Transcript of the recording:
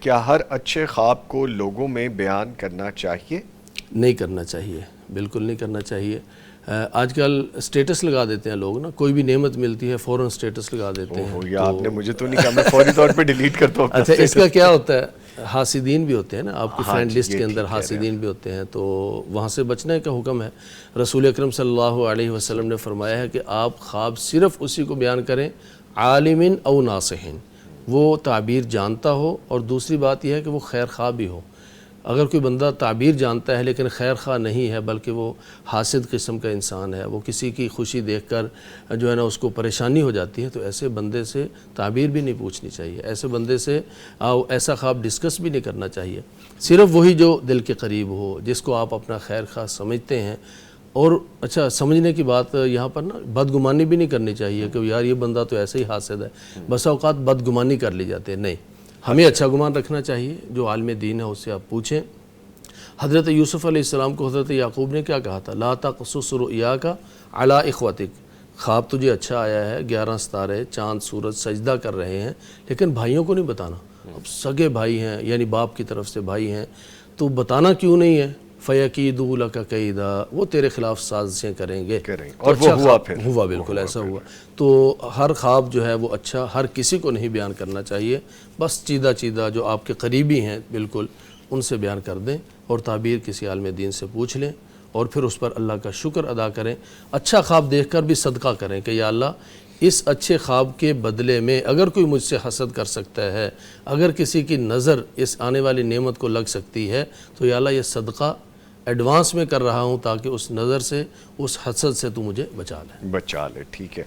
کیا ہر اچھے خواب کو لوگوں میں بیان کرنا چاہیے؟ نہیں کرنا چاہیے، بالکل نہیں کرنا چاہیے۔ آج کل سٹیٹس لگا دیتے ہیں لوگ نا، کوئی بھی نعمت ملتی ہے فوراً سٹیٹس لگا دیتے ہیں۔ یا آپ نے مجھے تو نہیں کہا، میں فوری طور پہ ڈیلیٹ کرتا ہوں۔ اچھا، اس کا کیا ہوتا ہے؟ حاسدین بھی ہوتے ہیں نا، آپ کی فرینڈ لسٹ کے اندر حاسدین بھی ہوتے ہیں، تو وہاں سے بچنے کا حکم ہے۔ رسول اکرم صلی اللہ علیہ وسلم نے فرمایا ہے کہ آپ خواب صرف اسی کو بیان کریں عالم او ناصح، وہ تعبیر جانتا ہو، اور دوسری بات یہ ہے کہ وہ خیر خواہ بھی ہو۔ اگر کوئی بندہ تعبیر جانتا ہے لیکن خیر خواہ نہیں ہے، بلکہ وہ حاسد قسم کا انسان ہے، وہ کسی کی خوشی دیکھ کر جو ہے نا اس کو پریشانی ہو جاتی ہے، تو ایسے بندے سے تعبیر بھی نہیں پوچھنی چاہیے، ایسے بندے سے ایسا خواب ڈسکس بھی نہیں کرنا چاہیے۔ صرف وہی جو دل کے قریب ہو، جس کو آپ اپنا خیر خواہ سمجھتے ہیں۔ اور اچھا، سمجھنے کی بات یہاں پر نا بدگمانی بھی نہیں کرنی چاہیے کہ یار یہ بندہ تو ایسے ہی حاسد ہے، بس اوقات بدگمانی کر لی جاتی ہے۔ نہیں، ہمیں اچھا گمان رکھنا چاہیے، جو عالم دین ہے اس سے آپ پوچھیں۔ حضرت یوسف علیہ السلام کو حضرت یعقوب نے کیا کہا تھا؟ لا تقصص رؤیاک علی اخوتک، خواب تجھے اچھا آیا ہے، 11 ستارے چاند سورج سجدہ کر رہے ہیں، لیکن بھائیوں کو نہیں بتانا۔ اب سگے بھائی ہیں، یعنی باپ کی طرف سے بھائی ہیں، تو بتانا کیوں نہیں ہے؟ فَيَكِيدُوا لَكَ كَيْدًا، وہ تیرے خلاف سازشیں کریں گے۔ اور وہ ہوا، پھر ہوا، بالکل ایسا ہوا۔ تو ہر خواب جو ہے وہ اچھا ہر کسی کو نہیں بیان کرنا چاہیے، بس چیدہ چیدہ جو آپ کے قریبی ہیں بالکل ان سے بیان کر دیں، اور تعبیر کسی عالم دین سے پوچھ لیں، اور پھر اس پر اللہ کا شکر ادا کریں۔ اچھا خواب دیکھ کر بھی صدقہ کریں کہ یا اللہ اس اچھے خواب کے بدلے میں اگر کوئی مجھ سے حسد کر سکتا ہے، اگر کسی کی نظر اس آنے والی نعمت کو لگ سکتی ہے، تو یا اللہ یہ صدقہ ایڈوانس میں کر رہا ہوں تاکہ اس نظر سے، اس حسد سے تو مجھے بچا لے۔ ٹھیک ہے۔